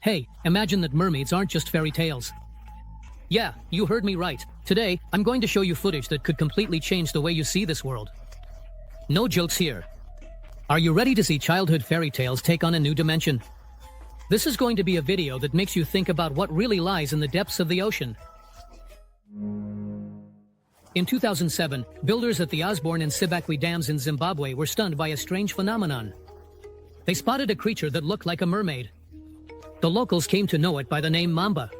Hey, imagine that mermaids aren't just fairy tales. Yeah, you heard me right. Today, I'm going to show you footage that could completely change the way you see this world. No jokes here. Are you ready to see childhood fairy tales take on a new dimension? This is going to be a video that makes you think about what really lies in the depths of the ocean. In 2007, builders at the Osborne and Sibakwe dams in Zimbabwe were stunned by a strange phenomenon. They spotted a creature that looked like a mermaid. The locals came to know it by the name Mamba.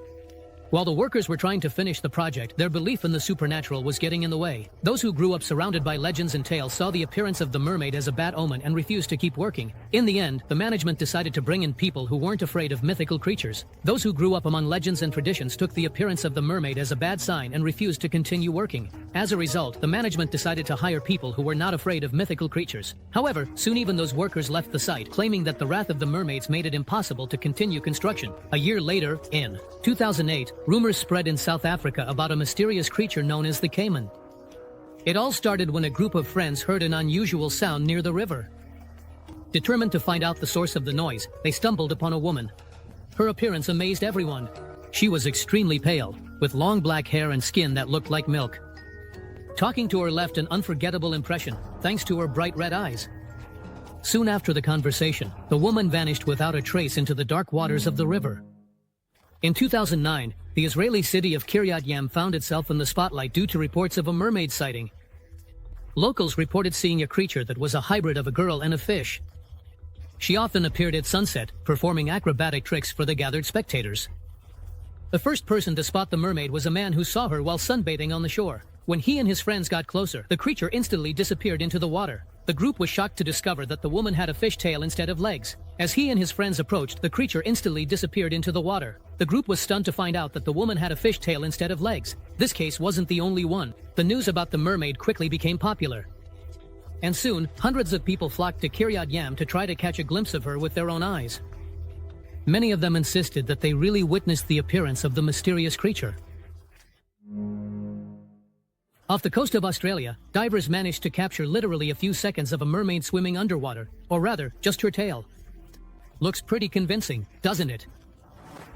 While the workers were trying to finish the project, their belief in the supernatural was getting in the way. Those who grew up surrounded by legends and tales saw the appearance of the mermaid as a bad omen and refused to keep working. In the end, the management decided to bring in people who weren't afraid of mythical creatures. Those who grew up among legends and traditions took the appearance of the mermaid as a bad sign and refused to continue working. As a result, the management decided to hire people who were not afraid of mythical creatures. However, soon even those workers left the site, claiming that the wrath of the mermaids made it impossible to continue construction. A year later, in 2008, rumors spread in South Africa about a mysterious creature known as the caiman. It all started when a group of friends heard an unusual sound near the river. Determined to find out the source of the noise, they stumbled upon a woman. Her appearance amazed everyone. She was extremely pale, with long black hair and skin that looked like milk. Talking to her left an unforgettable impression, thanks to her bright red eyes. Soon after the conversation, the woman vanished without a trace into the dark waters of the river. In 2009, the Israeli city of Kiryat Yam found itself in the spotlight due to reports of a mermaid sighting. Locals reported seeing a creature that was a hybrid of a girl and a fish. She often appeared at sunset, performing acrobatic tricks for the gathered spectators. The first person to spot the mermaid was a man who saw her while sunbathing on the shore. When he and his friends got closer, the creature instantly disappeared into the water. The group was shocked to discover that the woman had a fish tail instead of legs. As he and his friends approached, the creature instantly disappeared into the water. The group was stunned to find out that the woman had a fish tail instead of legs. This case wasn't the only one. The news about the mermaid quickly became popular. And soon, hundreds of people flocked to Kiryat Yam to try to catch a glimpse of her with their own eyes. Many of them insisted that they really witnessed the appearance of the mysterious creature. Off the coast of Australia, divers managed to capture literally a few seconds of a mermaid swimming underwater, or rather, just her tail. Looks pretty convincing, doesn't it?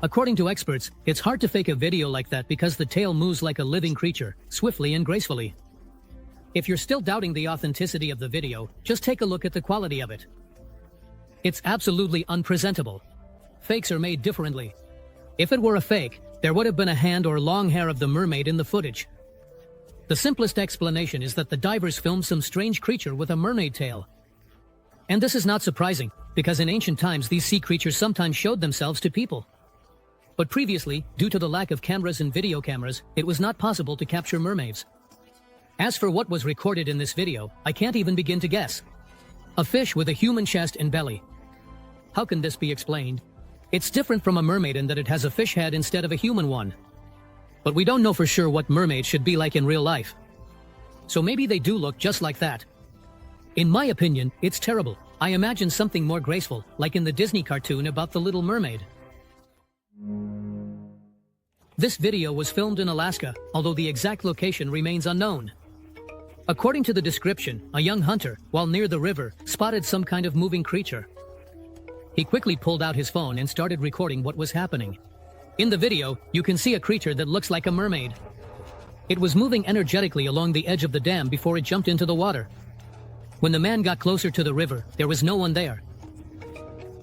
According to experts, it's hard to fake a video like that because the tail moves like a living creature, swiftly and gracefully. If you're still doubting the authenticity of the video, just take a look at the quality of it. It's absolutely unpresentable. Fakes are made differently. If it were a fake, there would have been a hand or long hair of the mermaid in the footage. The simplest explanation is that the divers filmed some strange creature with a mermaid tail. And this is not surprising, because in ancient times these sea creatures sometimes showed themselves to people. But previously, due to the lack of cameras and video cameras, it was not possible to capture mermaids. As for what was recorded in this video, I can't even begin to guess. A fish with a human chest and belly. How can this be explained? It's different from a mermaid in that it has a fish head instead of a human one. But we don't know for sure what mermaids should be like in real life. So maybe they do look just like that. In my opinion, it's terrible. I imagine something more graceful, like in the Disney cartoon about the Little Mermaid. This video was filmed in Alaska, although the exact location remains unknown. According to the description, a young hunter, while near the river, spotted some kind of moving creature. He quickly pulled out his phone and started recording what was happening. In the video, you can see a creature that looks like a mermaid. It was moving energetically along the edge of the dam before it jumped into the water. When the man got closer to the river, there was no one there.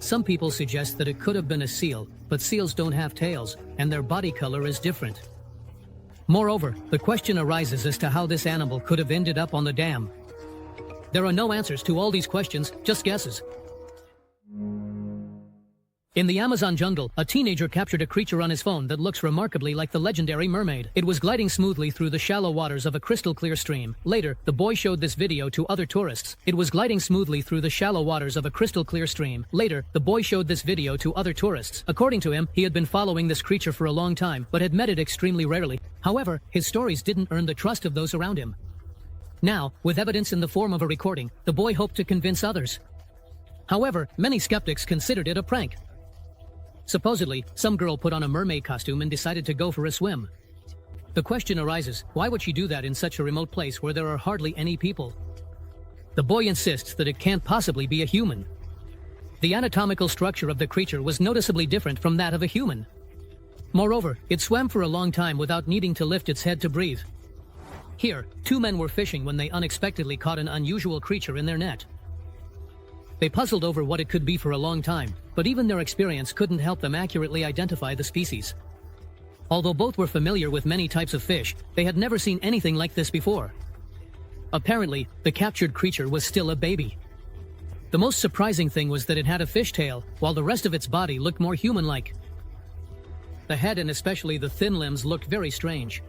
Some people suggest that it could have been a seal, but seals don't have tails, and their body color is different. Moreover, the question arises as to how this animal could have ended up on the dam. There are no answers to all these questions, just guesses. In the Amazon jungle, a teenager captured a creature on his phone that looks remarkably like the legendary mermaid. It was gliding smoothly through the shallow waters of a crystal-clear stream. Later, the boy showed this video to other tourists. It was gliding smoothly through the shallow waters of a crystal-clear stream. Later, the boy showed this video to other tourists. According to him, he had been following this creature for a long time, but had met it extremely rarely. However, his stories didn't earn the trust of those around him. Now, with evidence in the form of a recording, the boy hoped to convince others. However, many skeptics considered it a prank. Supposedly, some girl put on a mermaid costume and decided to go for a swim. The question arises, why would she do that in such a remote place where there are hardly any people? The boy insists that it can't possibly be a human. The anatomical structure of the creature was noticeably different from that of a human. Moreover, it swam for a long time without needing to lift its head to breathe. Here, two men were fishing when they unexpectedly caught an unusual creature in their net. They puzzled over what it could be for a long time, but even their experience couldn't help them accurately identify the species. Although both were familiar with many types of fish, they had never seen anything like this before. Apparently, the captured creature was still a baby. The most surprising thing was that it had a fish tail, while the rest of its body looked more human-like. The head and especially the thin limbs looked very strange.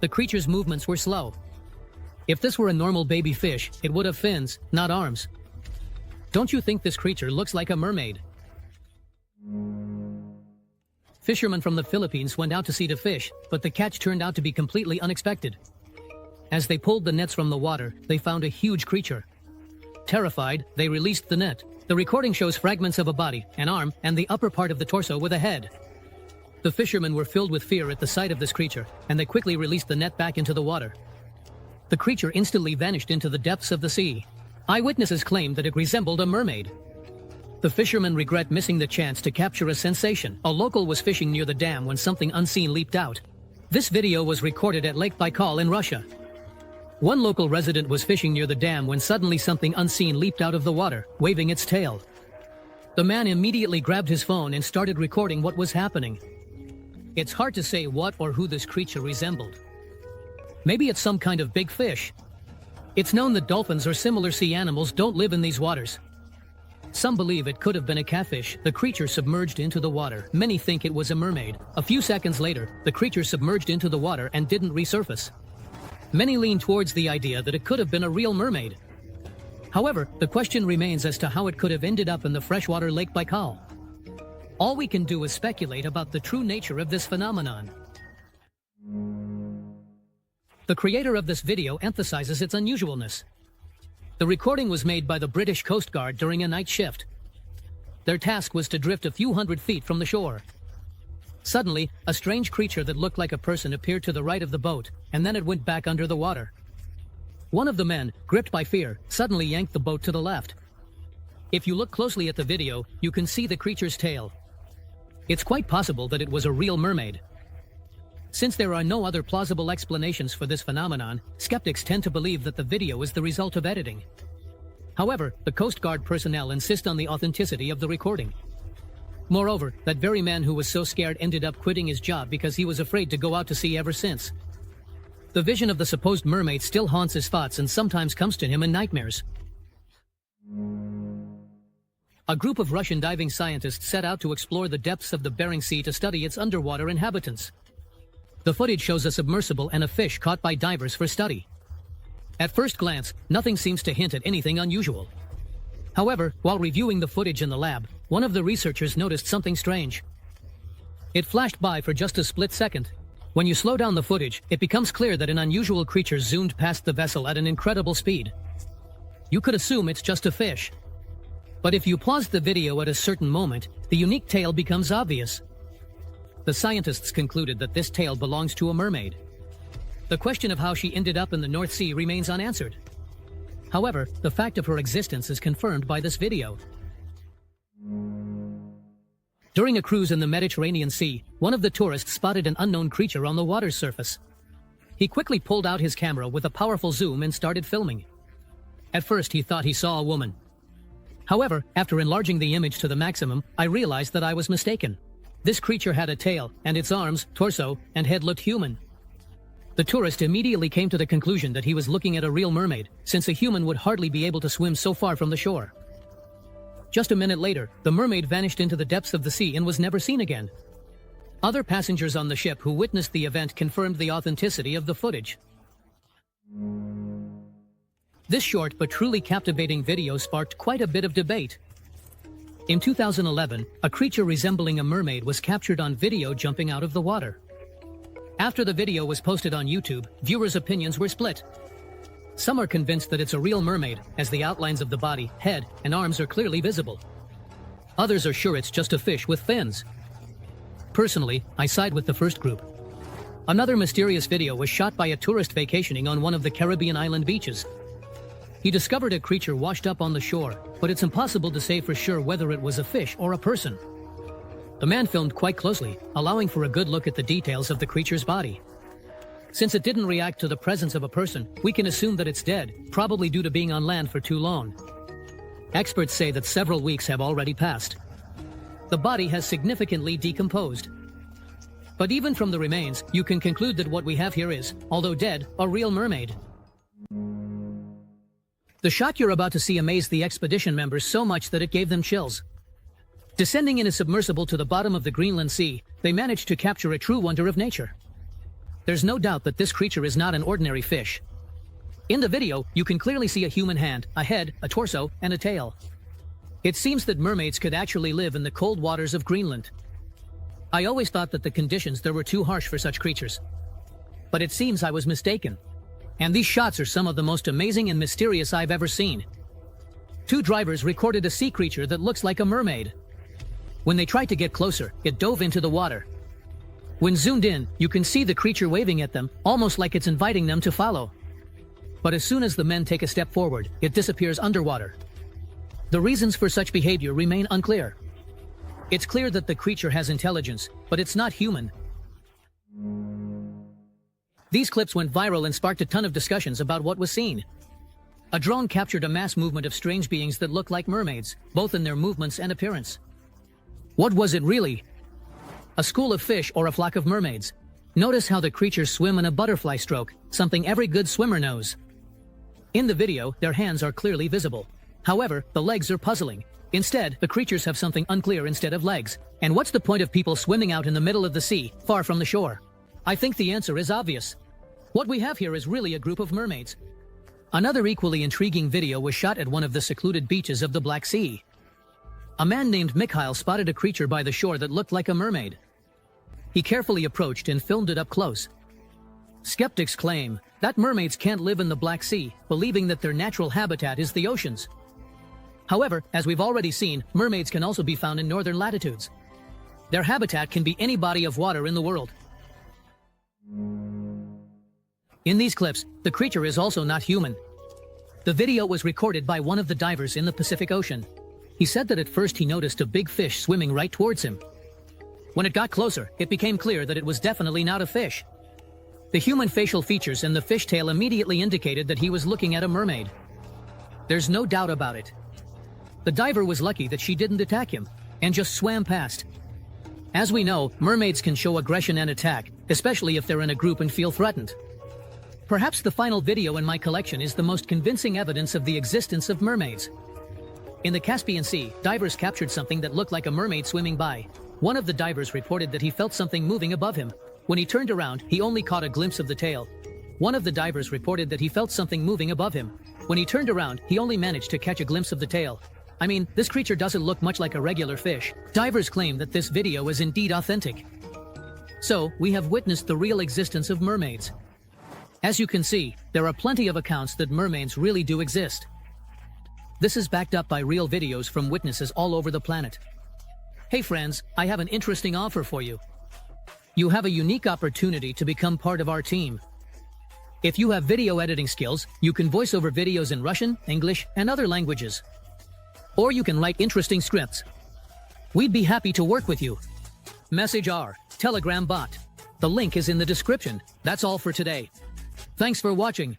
The creature's movements were slow. If this were a normal baby fish, it would have fins, not arms. Don't you think this creature looks like a mermaid? Fishermen from the Philippines went out to sea to fish, but the catch turned out to be completely unexpected. As they pulled the nets from the water, they found a huge creature. Terrified, they released the net. The recording shows fragments of a body, an arm, and the upper part of the torso with a head. The fishermen were filled with fear at the sight of this creature, and they quickly released the net back into the water. The creature instantly vanished into the depths of the sea. Eyewitnesses claimed that it resembled a mermaid. The fishermen regret missing the chance to capture a sensation. A local was fishing near the dam when something unseen leaped out. This video was recorded at Lake Baikal in Russia. One local resident was fishing near the dam when suddenly something unseen leaped out of the water, waving its tail. The man immediately grabbed his phone and started recording what was happening. It's hard to say what or who this creature resembled. Maybe it's some kind of big fish. It's known that dolphins or similar sea animals don't live in these waters. Some believe it could have been a catfish. The creature submerged into the water. Many think it was a mermaid. A few seconds later, the creature submerged into the water and didn't resurface. Many lean towards the idea that it could have been a real mermaid. However, the question remains as to how it could have ended up in the freshwater Lake Baikal. All we can do is speculate about the true nature of this phenomenon. The creator of this video emphasizes its unusualness. The recording was made by the British Coast Guard during a night shift. Their task was to drift a few hundred feet from the shore. Suddenly, a strange creature that looked like a person appeared to the right of the boat, and then it went back under the water. One of the men, gripped by fear, suddenly yanked the boat to the left. If you look closely at the video, you can see the creature's tail. It's quite possible that it was a real mermaid. Since there are no other plausible explanations for this phenomenon, skeptics tend to believe that the video is the result of editing. However, the Coast Guard personnel insist on the authenticity of the recording. Moreover, that very man who was so scared ended up quitting his job because he was afraid to go out to sea ever since. The vision of the supposed mermaid still haunts his thoughts and sometimes comes to him in nightmares. A group of Russian diving scientists set out to explore the depths of the Bering Sea to study its underwater inhabitants. The footage shows a submersible and a fish caught by divers for study. At first glance, nothing seems to hint at anything unusual. However, while reviewing the footage in the lab, one of the researchers noticed something strange. It flashed by for just a split second. When you slow down the footage, it becomes clear that an unusual creature zoomed past the vessel at an incredible speed. You could assume it's just a fish. But if you pause the video at a certain moment, the unique tail becomes obvious. The scientists concluded that this tail belongs to a mermaid. The question of how she ended up in the North Sea remains unanswered. However, the fact of her existence is confirmed by this video. During a cruise in the Mediterranean Sea, one of the tourists spotted an unknown creature on the water's surface. He quickly pulled out his camera with a powerful zoom and started filming. At first, he thought he saw a woman. However, after enlarging the image to the maximum, I realized that I was mistaken. This creature had a tail, and its arms, torso, and head looked human. The tourist immediately came to the conclusion that he was looking at a real mermaid, since a human would hardly be able to swim so far from the shore. Just a minute later, the mermaid vanished into the depths of the sea and was never seen again. Other passengers on the ship who witnessed the event confirmed the authenticity of the footage. This short but truly captivating video sparked quite a bit of debate. In 2011, a creature resembling a mermaid was captured on video jumping out of the water. After the video was posted on YouTube, viewers' opinions were split. Some are convinced that it's a real mermaid, as the outlines of the body, head, and arms are clearly visible. Others are sure it's just a fish with fins. Personally, I side with the first group. Another mysterious video was shot by a tourist vacationing on one of the Caribbean island beaches. He discovered a creature washed up on the shore, but it's impossible to say for sure whether it was a fish or a person. The man filmed quite closely, allowing for a good look at the details of the creature's body. Since it didn't react to the presence of a person, we can assume that it's dead, probably due to being on land for too long. Experts say that several weeks have already passed. The body has significantly decomposed. But even from the remains, you can conclude that what we have here is, although dead, a real mermaid. The shot you're about to see amazed the expedition members so much that it gave them chills. Descending in a submersible to the bottom of the Greenland Sea, they managed to capture a true wonder of nature. There's no doubt that this creature is not an ordinary fish. In the video, you can clearly see a human hand, a head, a torso, and a tail. It seems that mermaids could actually live in the cold waters of Greenland. I always thought that the conditions there were too harsh for such creatures. But it seems I was mistaken. And these shots are some of the most amazing and mysterious I've ever seen. Two drivers recorded a sea creature that looks like a mermaid. When they tried to get closer, it dove into the water. When zoomed in, you can see the creature waving at them, almost like it's inviting them to follow. But as soon as the men take a step forward, it disappears underwater. The reasons for such behavior remain unclear. It's clear that the creature has intelligence, but it's not human. These clips went viral and sparked a ton of discussions about what was seen. A drone captured a mass movement of strange beings that look like mermaids, both in their movements and appearance. What was it really? A school of fish or a flock of mermaids? Notice how the creatures swim in a butterfly stroke, something every good swimmer knows. In the video, their hands are clearly visible. However, the legs are puzzling. Instead, the creatures have something unclear instead of legs. And what's the point of people swimming out in the middle of the sea, far from the shore? I think the answer is obvious. What we have here is really a group of mermaids. Another equally intriguing video was shot at one of the secluded beaches of the Black Sea. A man named Mikhail spotted a creature by the shore that looked like a mermaid. He carefully approached and filmed it up close. Skeptics claim that mermaids can't live in the Black Sea, believing that their natural habitat is the oceans. However, as we've already seen, mermaids can also be found in northern latitudes. Their habitat can be any body of water in the world. In these clips, the creature is also not human. The video was recorded by one of the divers in the Pacific Ocean. He said that at first he noticed a big fish swimming right towards him. When it got closer, it became clear that it was definitely not a fish. The human facial features and the fish tail immediately indicated that he was looking at a mermaid. There's no doubt about it. The diver was lucky that she didn't attack him, and just swam past. As we know, mermaids can show aggression and attack, especially if they're in a group and feel threatened. Perhaps the final video in my collection is the most convincing evidence of the existence of mermaids. In the Caspian Sea, divers captured something that looked like a mermaid swimming by. One of the divers reported that he felt something moving above him. When he turned around, he only caught a glimpse of the tail. One of the divers reported that he felt something moving above him. When he turned around, he only managed to catch a glimpse of the tail. I mean, this creature doesn't look much like a regular fish. Divers claim that this video is indeed authentic. So, we have witnessed the real existence of mermaids. As you can see, there are plenty of accounts that mermaids really do exist. This is backed up by real videos from witnesses all over the planet. Hey friends, I have an interesting offer for you. You have a unique opportunity to become part of our team. If you have video editing skills, you can voice over videos in Russian, English, and other languages. Or you can write interesting scripts. We'd be happy to work with you. Message our Telegram bot. The link is in the description. That's all for today. Thanks for watching.